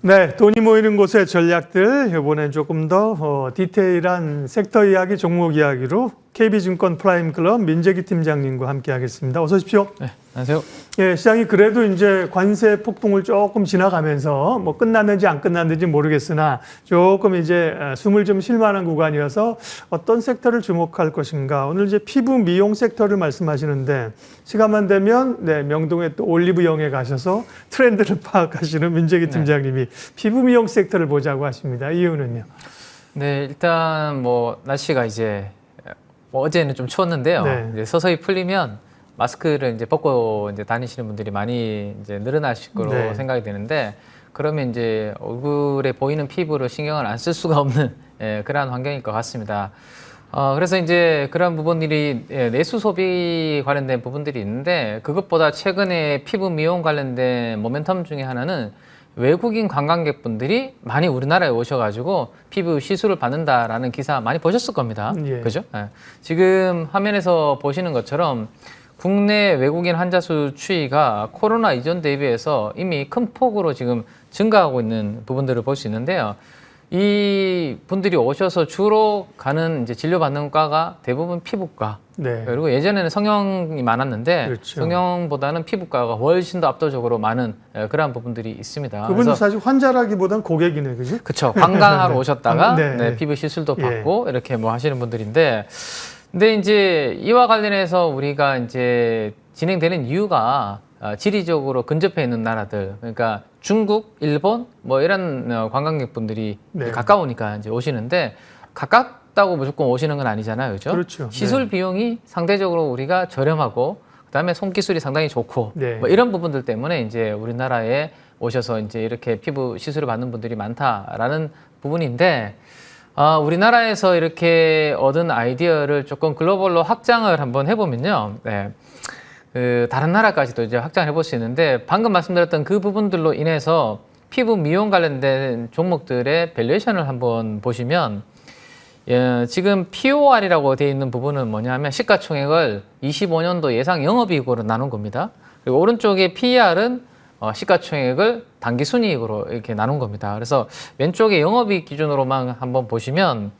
네, 돈이 모이는 곳의 전략들, 이번엔 조금 더 디테일한 섹터 이야기, 종목 이야기로 KB증권 프라임클럽 민재기 팀장님과 함께 하겠습니다. 어서 오십시오. 네, 안녕하세요. 예, 시장이 그래도 이제 관세 폭풍을 조금 지나가면서 뭐 끝났는지 안 끝났는지 모르겠으나 조금 이제 숨을 좀 쉴 만한 구간이어서 어떤 섹터를 주목할 것인가. 오늘 이제 피부 미용 섹터를 말씀하시는데 시간만 되면 네, 명동에 또 올리브영에 가셔서 트렌드를 파악하시는 민재기 팀장님이 피부 미용 섹터를 보자고 하십니다. 이유는요? 네, 일단 뭐 날씨가 이제 어제는 좀 추웠는데요. 네. 이제 서서히 풀리면 마스크를 이제 벗고 이제 다니시는 분들이 많이 이제 늘어나실 거로 네. 생각이 되는데, 그러면 이제 얼굴에 보이는 피부를 신경을 안 쓸 수가 없는 그러한 환경일 것 같습니다. 그래서 이제 그런 부분들이 내수 소비 관련된 부분들이 있는데, 그것보다 최근에 피부 미용 관련된 모멘텀 중에 하나는 외국인 관광객분들이 많이 우리나라에 오셔가지고 피부 시술을 받는다라는 기사 많이 보셨을 겁니다. 예. 그죠? 지금 화면에서 보시는 것처럼 국내 외국인 환자 수 추이가 코로나 이전 대비해서 이미 큰 폭으로 지금 증가하고 있는 부분들을 볼 수 있는데요. 이 분들이 오셔서 주로 가는 이제 진료받는 과가 대부분 피부과. 네. 그리고 예전에는 성형이 많았는데 그렇죠. 성형보다는 피부과가 훨씬 더 압도적으로 많은 그러한 부분들이 있습니다. 그분은 사실 환자라기보단 고객이네, 그죠? 그렇죠. 관광하러 오셨다가 네. 피부 시술도 받고 이렇게 뭐 하시는 분들인데, 근데 이제 이와 관련해서 우리가 이제 진행되는 이유가 지리적으로 근접해 있는 나라들, 그러니까 중국, 일본 뭐 이런 관광객분들이 네. 가까우니까 이제 오시는데, 가깝다고 무조건 오시는 건 아니잖아요, 그죠? 그렇죠. 시술 네. 비용이 상대적으로 우리가 저렴하고, 그다음에 손기술이 상당히 좋고, 네. 뭐 이런 부분들 때문에 이제 우리나라에 오셔서 이제 이렇게 피부 시술을 받는 분들이 많다라는 부분인데, 우리나라에서 이렇게 얻은 아이디어를 조금 글로벌로 확장을 한번 해보면요. 네. 다른 나라까지도 이제 확장해 볼 수 있는데, 방금 말씀드렸던 그 부분들로 인해서 피부 미용 관련된 종목들의 밸류에이션을 한번 보시면, 지금 POR이라고 되어 있는 부분은 뭐냐면 시가총액을 25년도 예상 영업이익으로 나눈 겁니다. 그리고 오른쪽에 PER은 시가총액을 당기순이익으로 이렇게 나눈 겁니다. 그래서 왼쪽에 영업이익 기준으로만 한번 보시면,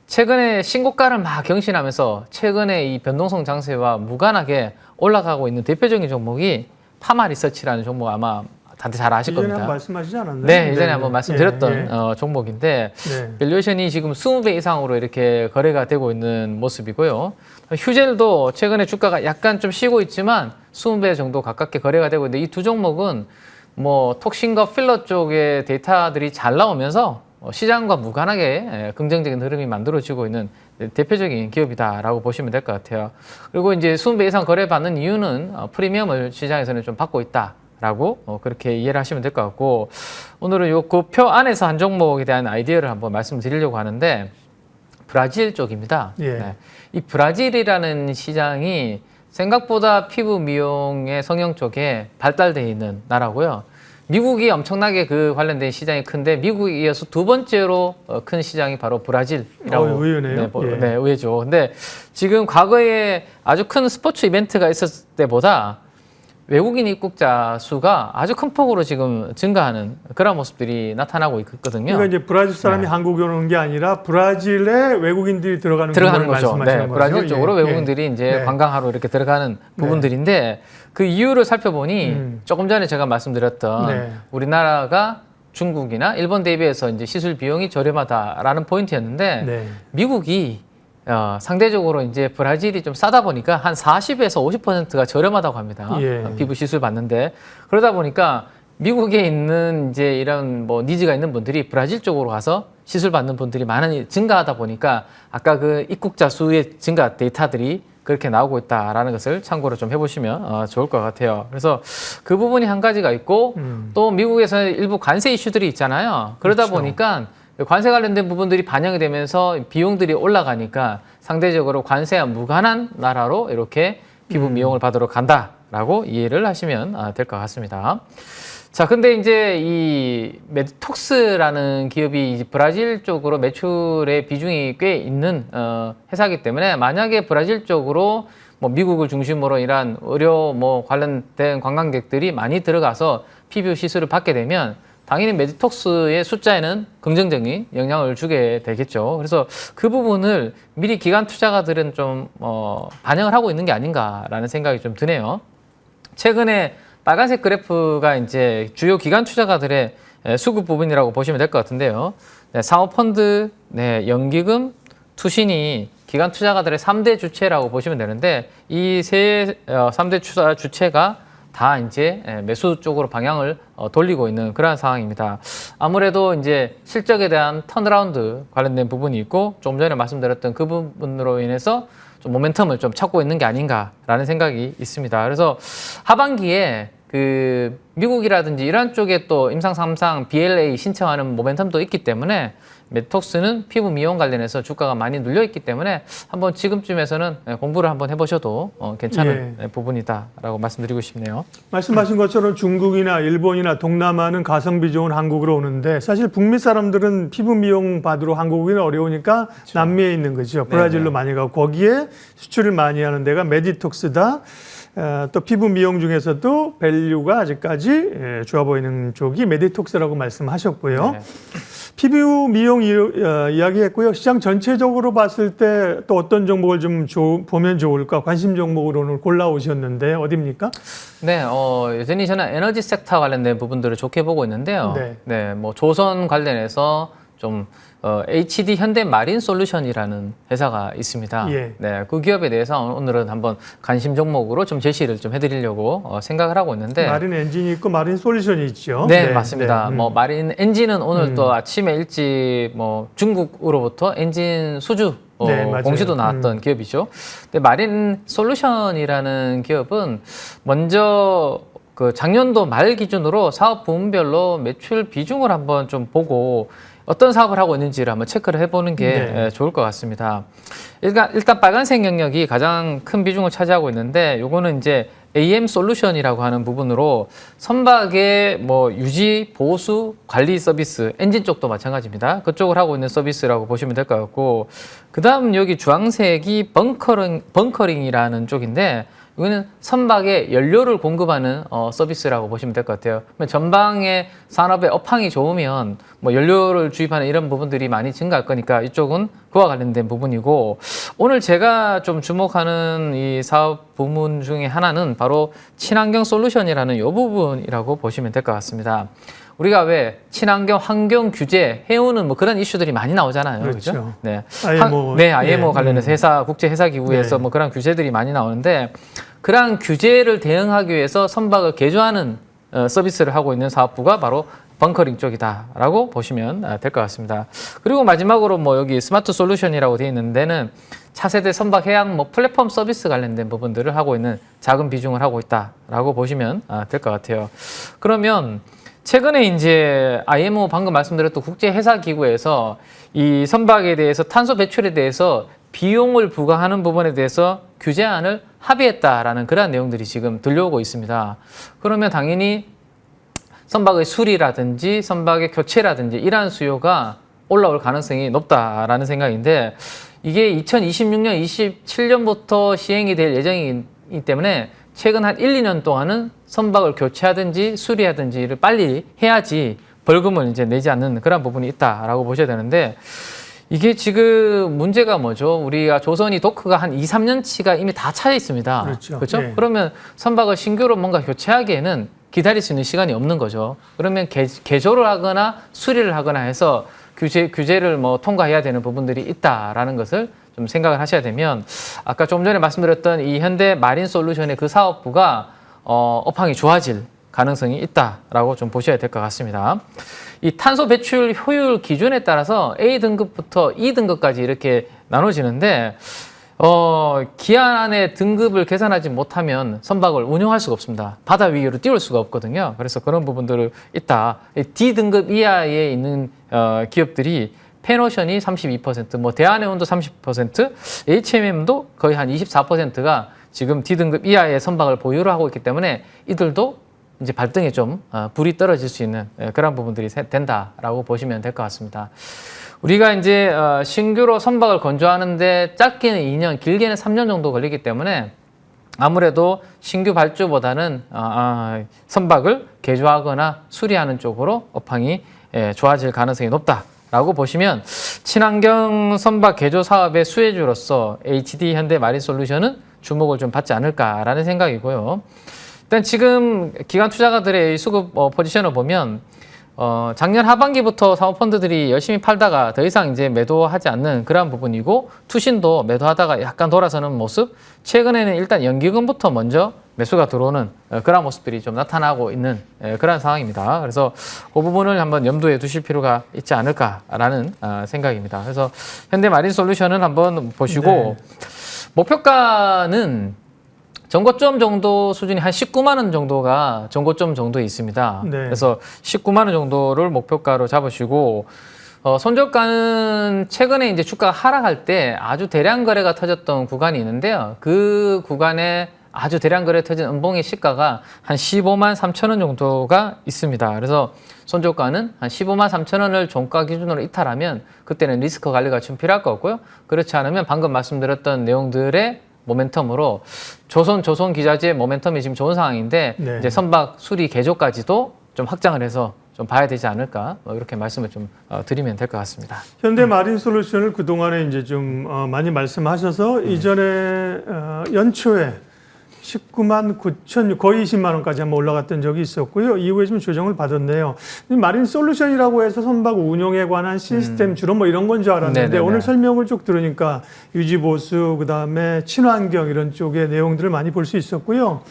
최근에 신고가를 막 경신하면서 최근에 이 변동성 장세와 무관하게 올라가고 있는 대표적인 종목이 파마 리서치라는 종목, 아마 다들 잘 아실 겁니다. 예전에 한번 말씀하시지 않았나요? 네, 예전에 한번 말씀드렸던 예. 종목인데, 네. 밸류에이션이 지금 20배 이상으로 이렇게 거래가 되고 있는 모습이고요. 휴젤도 최근에 주가가 약간 좀 쉬고 있지만 20배 정도 가깝게 거래가 되고 있는데, 이 두 종목은 뭐 톡신과 필러 쪽의 데이터들이 잘 나오면서 시장과 무관하게 긍정적인 흐름이 만들어지고 있는 대표적인 기업이다라고 보시면 될 것 같아요. 그리고 이제 20배 이상 거래받는 이유는 프리미엄을 시장에서는 좀 받고 있다라고 그렇게 이해를 하시면 될 것 같고, 오늘은 요 그 표 안에서 한 종목에 대한 아이디어를 한번 말씀드리려고 하는데, 브라질 쪽입니다. 예. 네. 이 브라질이라는 시장이 생각보다 피부 미용의 성형 쪽에 발달되어 있는 나라고요. 미국이 엄청나게 그 관련된 시장이 큰데, 미국에 이어서 두 번째로 큰 시장이 바로 브라질이라고. 의외네요. 예. 네, 의외죠. 근데 지금 과거에 아주 큰 스포츠 이벤트가 있었을 때보다 외국인 입국자 수가 아주 큰 폭으로 지금 증가하는 그런 모습들이 나타나고 있거든요. 그러니까 이제 브라질 사람이 네. 한국에 오는 게 아니라 브라질에 외국인들이 들어가는 거죠. 말씀하시는 네, 거죠. 브라질 쪽으로 예. 외국인들이 이제 네. 관광하러 이렇게 들어가는 부분들인데, 그 이유를 살펴보니 조금 전에 제가 말씀드렸던 네. 우리나라가 중국이나 일본 대비해서 이제 시술 비용이 저렴하다라는 포인트였는데, 네. 미국이 상대적으로 이제 브라질이 좀 싸다 보니까 한 40에서 50%가 저렴하다고 합니다. 예. 피부 시술 받는데, 그러다 보니까 미국에 있는 이제 이런 뭐 니즈가 있는 분들이 브라질 쪽으로 가서 시술 받는 분들이 많이 증가하다 보니까, 아까 그 입국자 수의 증가 데이터들이 그렇게 나오고 있다라는 것을 참고로 좀 해보시면 좋을 것 같아요. 그래서 그 부분이 한 가지가 있고, 또 미국에서 일부 관세 이슈들이 있잖아요. 그러다 그렇죠. 보니까 관세 관련된 부분들이 반영이 되면서 비용들이 올라가니까 상대적으로 관세와 무관한 나라로 이렇게 피부 미용을 받으러 간다라고 이해를 하시면 될 것 같습니다. 자, 근데 이제 이 메디톡스라는 기업이 이제 브라질 쪽으로 매출의 비중이 꽤 있는 회사이기 때문에, 만약에 브라질 쪽으로 뭐 미국을 중심으로 이런 의료 뭐 관련된 관광객들이 많이 들어가서 피부 시술을 받게 되면 당연히 메디톡스의 숫자에는 긍정적인 영향을 주게 되겠죠. 그래서 그 부분을 미리 기관 투자가들은 좀 반영을 하고 있는 게 아닌가라는 생각이 좀 드네요. 최근에 빨간색 그래프가 이제 주요 기관 투자가들의 수급 부분이라고 보시면 될 것 같은데요. 네, 사모펀드, 네, 연기금, 투신이 기관 투자가들의 3대 주체라고 보시면 되는데 이 3대 투자 주체가 다 이제 매수 쪽으로 방향을 돌리고 있는 그러한 상황입니다. 아무래도 이제 실적에 대한 턴어라운드 관련된 부분이 있고 좀 전에 말씀드렸던 그 부분으로 인해서 좀 모멘텀을 좀 찾고 있는 게 아닌가라는 생각이 있습니다. 그래서 하반기에 그 미국이라든지 이런 쪽에 또 임상 3상 BLA 신청하는 모멘텀도 있기 때문에 메톡스는 피부 미용 관련해서 주가가 많이 눌려 있기 때문에 한번 지금쯤에서는 공부를 한번 해보셔도 괜찮은 부분이다라고 말씀드리고 싶네요. 말씀하신 것처럼 중국이나 일본이나 동남아는 가성비 좋은 한국으로 오는데 사실 북미 사람들은 피부 미용 받으러 한국은 어려우니까 그렇죠. 남미에 있는 거죠. 브라질로 네네. 많이 가고 거기에 수출을 많이 하는 데가 메디톡스다. 또 피부 미용 중에서도 밸류가 아직까지 좋아 보이는 쪽이 메디톡스라고 말씀하셨고요. 네. 피부 미용 이야기했고요. 시장 전체적으로 봤을 때 또 어떤 종목을 좀 보면 좋을까 관심 종목으로 오늘 골라오셨는데 어디입니까? 네, 여전히 저는 에너지 섹터 관련된 부분들을 좋게 보고 있는데요. 네, 뭐 조선 관련해서 좀 HD 현대 마린 솔루션이라는 회사가 있습니다. 예. 네, 그 기업에 대해서 오늘은 한번 관심 종목으로 좀 제시를 좀 해드리려고 생각을 하고 있는데 마린 엔진이 있고 마린 솔루션이 있죠. 네, 맞습니다. 뭐 마린 엔진은 오늘 또 아침에 일찍 뭐 중국으로부터 엔진 수주 공시도 나왔던 기업이죠. 근데 마린 솔루션이라는 기업은 먼저 그 작년도 말 기준으로 사업 부문별로 매출 비중을 한번 좀 보고 어떤 사업을 하고 있는지를 한번 체크를 해보는 게 좋을 것 같습니다. 일단 빨간색 영역이 가장 큰 비중을 차지하고 있는데 요거는 이제 AM 솔루션이라고 하는 부분으로 선박의 뭐 유지, 보수, 관리 서비스, 엔진 쪽도 마찬가지입니다. 그쪽을 하고 있는 서비스라고 보시면 될 것 같고 그 다음 여기 주황색이 벙커링이라는 쪽인데 이거는 선박에 연료를 공급하는 서비스라고 보시면 될 것 같아요. 전방의 산업의 업황이 좋으면 뭐 연료를 주입하는 이런 부분들이 많이 증가할 거니까 이쪽은 그와 관련된 부분이고 오늘 제가 좀 주목하는 이 사업 부문 중에 하나는 바로 친환경 솔루션이라는 이 부분이라고 보시면 될 것 같습니다. 우리가 왜 친환경 환경 규제 해오는 뭐 그런 이슈들이 많이 나오잖아요. 그렇죠? 네. IMO 관련해서 회사 국제 회사 기구에서 뭐 그런 규제들이 많이 나오는데 그러한 규제를 대응하기 위해서 선박을 개조하는 서비스를 하고 있는 사업부가 바로 벙커링 쪽이다라고 보시면 될 것 같습니다. 그리고 마지막으로 뭐 여기 스마트 솔루션이라고 되어 있는 데는 차세대 선박 해양 뭐 플랫폼 서비스 관련된 부분들을 하고 있는 작은 비중을 하고 있다라고 보시면 될 것 같아요. 그러면 최근에 이제 IMO 방금 말씀드렸던 국제회사기구에서 이 선박에 대해서 탄소 배출에 대해서 비용을 부과하는 부분에 대해서 규제안을 합의했다라는 그런 내용들이 지금 들려오고 있습니다. 그러면 당연히 선박의 수리라든지 선박의 교체라든지 이러한 수요가 올라올 가능성이 높다라는 생각인데 이게 2026년, 27년부터 시행이 될 예정이기 때문에 최근 한 1, 2년 동안은 선박을 교체하든지 수리하든지를 빨리 해야지 벌금을 이제 내지 않는 그런 부분이 있다라고 보셔야 되는데 이게 지금 문제가 뭐죠? 우리가 조선이 도크가 한 2, 3년치가 이미 다 차여 있습니다. 그렇죠? 네. 그러면 선박을 신규로 뭔가 교체하기에는 기다릴 수 있는 시간이 없는 거죠. 그러면 개조를 하거나 수리를 하거나 해서 규제를 뭐 통과해야 되는 부분들이 있다라는 것을 좀 생각을 하셔야 되면 아까 좀 전에 말씀드렸던 이 현대 마린 솔루션의 그 사업부가 업황이 좋아질 가능성이 있다라고 좀 보셔야 될 것 같습니다. 이 탄소 배출 효율 기준에 따라서 A등급부터 E등급까지 이렇게 나눠지는데 기한 안에 등급을 계산하지 못하면 선박을 운용할 수가 없습니다. 바다 위로 띄울 수가 없거든요. 그래서 그런 부분들을 있다. D등급 이하에 있는 기업들이 펜오션이 32%, 뭐 대한해운도 30%, HMM도 거의 한 24%가 지금 D등급 이하의 선박을 보유를 하고 있기 때문에 이들도 이제 발등에 좀 불이 떨어질 수 있는 그런 부분들이 된다라고 보시면 될 것 같습니다. 우리가 이제 신규로 선박을 건조하는데 짧게는 2년, 길게는 3년 정도 걸리기 때문에 아무래도 신규 발주보다는 선박을 개조하거나 수리하는 쪽으로 업황이 좋아질 가능성이 높다라고 보시면 친환경 선박 개조 사업의 수혜주로서 HD 현대마린솔루션은 주목을 좀 받지 않을까라는 생각이고요. 일단 지금 기관 투자가들의 수급 포지션을 보면 작년 하반기부터 사모펀드들이 열심히 팔다가 더 이상 이제 매도하지 않는 그런 부분이고 투신도 매도하다가 약간 돌아서는 모습. 최근에는 일단 연기금부터 먼저 매수가 들어오는 그런 모습들이 좀 나타나고 있는 그런 상황입니다. 그래서 그 부분을 한번 염두에 두실 필요가 있지 않을까라는 생각입니다. 그래서 현대마린솔루션은 한번 보시고 목표가는 전고점 정도 수준이 한 19만 원 정도가 전고점 정도에 있습니다. 네. 그래서 19만 원 정도를 목표가로 잡으시고 손절가는 최근에 이제 주가가 하락할 때 아주 대량 거래가 터졌던 구간이 있는데요. 그 구간에 아주 대량 거래 터진 음봉의 시가가 한 15만 3천 원 정도가 있습니다. 그래서 손절가는 한 15만 3천 원을 종가 기준으로 이탈하면 그때는 리스크 관리가 좀 필요할 것 같고요. 그렇지 않으면 방금 말씀드렸던 내용들의 모멘텀으로 조선 기자재 모멘텀이 지금 좋은 상황인데 네. 이제 선박 수리 개조까지도 좀 확장을 해서 좀 봐야 되지 않을까 이렇게 말씀을 좀 드리면 될 것 같습니다. 현대마린솔루션을 그동안에 이제 좀 많이 말씀하셔서 이전에 연초에 19만 9천 거의 20만 원까지 한번 올라갔던 적이 있었고요. 이후에 좀 조정을 받았네요. 마린솔루션이라고 해서 선박 운용에 관한 시스템 주로 뭐 이런 건 줄 알았는데 네네네. 오늘 설명을 쭉 들으니까 유지보수 그다음에 친환경 이런 쪽의 내용들을 많이 볼 수 있었고요.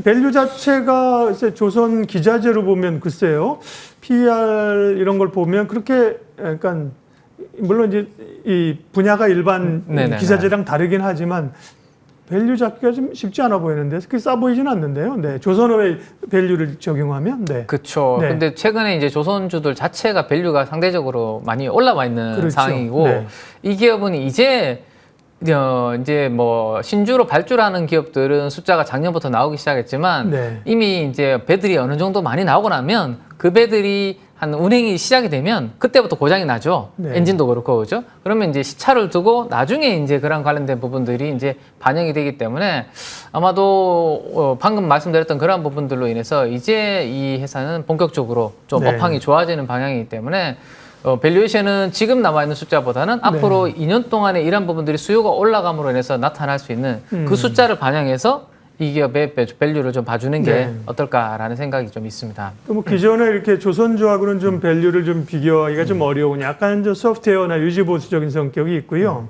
밸류 자체가 이제 조선 기자재로 보면 글쎄요. PER 이런 걸 보면 그렇게 약간 물론 이제 이 분야가 일반 네네네. 기자재랑 다르긴 하지만 밸류 잡기가 좀 쉽지 않아 보이는데 그렇게 싸 보이지는 않는데요. 네, 조선업의 밸류를 적용하면 네. 그렇죠. 네. 근데 최근에 이제 조선주들 자체가 밸류가 상대적으로 많이 올라와 있는 그렇죠. 상황이고 네. 이 기업은 이제 뭐 신주로 발주하는 기업들은 숫자가 작년부터 나오기 시작했지만 네. 이미 이제 배들이 어느 정도 많이 나오고 나면 그 배들이 한 운행이 시작이 되면 그때부터 고장이 나죠. 네. 엔진도 그렇고 그죠? 그러면 이제 시차를 두고 나중에 이제 그런 관련된 부분들이 이제 반영이 되기 때문에 아마도 방금 말씀드렸던 그런 부분들로 인해서 이제 이 회사는 본격적으로 좀 네. 업황이 좋아지는 방향이기 때문에 밸류에이션은 지금 남아있는 숫자보다는 앞으로 2년 동안에 이런 부분들이 수요가 올라감으로 인해서 나타날 수 있는 그 숫자를 반영해서 이 기업의 밸류를 좀 봐주는 게 네. 어떨까라는 생각이 좀 있습니다. 또 뭐 기존에 이렇게 조선주하고는 좀 밸류를 좀 비교하기가 좀 어려운 약간 좀 소프트웨어나 유지보수적인 성격이 있고요.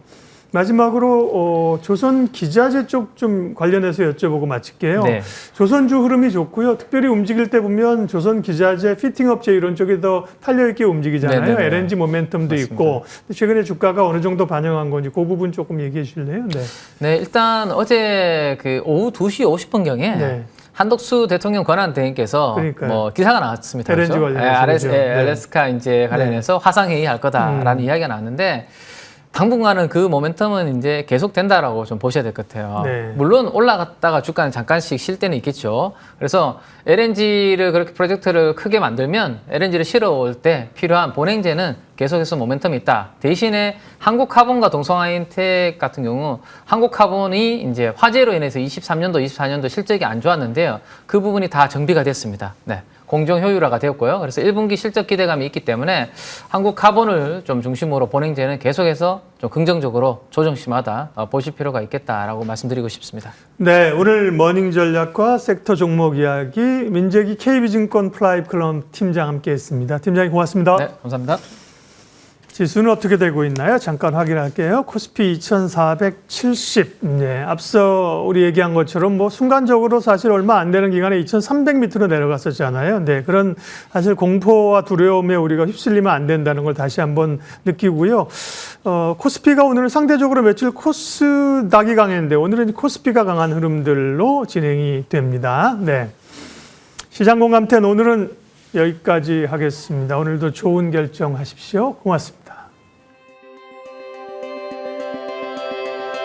마지막으로 조선 기자재 쪽 좀 관련해서 여쭤보고 마칠게요. 네. 조선주 흐름이 좋고요. 특별히 움직일 때 보면 조선 기자재 피팅 업체 이런 쪽이 더 탄력 있게 움직이잖아요. 네네네. LNG 모멘텀도 맞습니다. 있고 최근에 주가가 어느 정도 반영한 건지 그 부분 조금 얘기해 주실래요? 네. 네, 일단 어제 그 오후 2시 50분경에 네. 한덕수 대통령 권한 대행께서 그러니까요. 뭐 기사가 나왔습니다. LNG 그렇죠? 관련해서 그죠? 네. 알래스카 이제 관련해서 화상 회의 할 거다라는 이야기가 나왔는데 당분간은 그 모멘텀은 이제 계속 된다라고 좀 보셔야 될 것 같아요. 네. 물론 올라갔다가 주가는 잠깐씩 쉴 때는 있겠죠. 그래서 LNG를 그렇게 프로젝트를 크게 만들면 LNG를 실어올 때 필요한 본행제는 계속해서 모멘텀이 있다. 대신에 한국카본과 동성하이텍 같은 경우 한국카본이 이제 화재로 인해서 23년도, 24년도 실적이 안 좋았는데요. 그 부분이 다 정비가 됐습니다. 네. 공정 효율화가 되었고요. 그래서 1분기 실적 기대감이 있기 때문에 한국 카본을 좀 중심으로 본행제는 계속해서 좀 긍정적으로 조정시마다 보실 필요가 있겠다라고 말씀드리고 싶습니다. 네, 오늘 머닝 전략과 섹터 종목 이야기 민재기 KB증권 플라이클럽 팀장 함께했습니다. 팀장님 고맙습니다. 네, 감사합니다. 지수는 어떻게 되고 있나요? 잠깐 확인할게요. 코스피 2470. 네, 앞서 우리 얘기한 것처럼 뭐 순간적으로 사실 얼마 안 되는 기간에 2300 밑으로 내려갔었잖아요. 네, 그런 사실 공포와 두려움에 우리가 휩쓸리면 안 된다는 걸 다시 한번 느끼고요. 코스피가 오늘은 상대적으로 며칠 코스닥이 강했는데 오늘은 코스피가 강한 흐름들로 진행이 됩니다. 네. 시장 공감텐 오늘은 여기까지 하겠습니다. 오늘도 좋은 결정하십시오. 고맙습니다.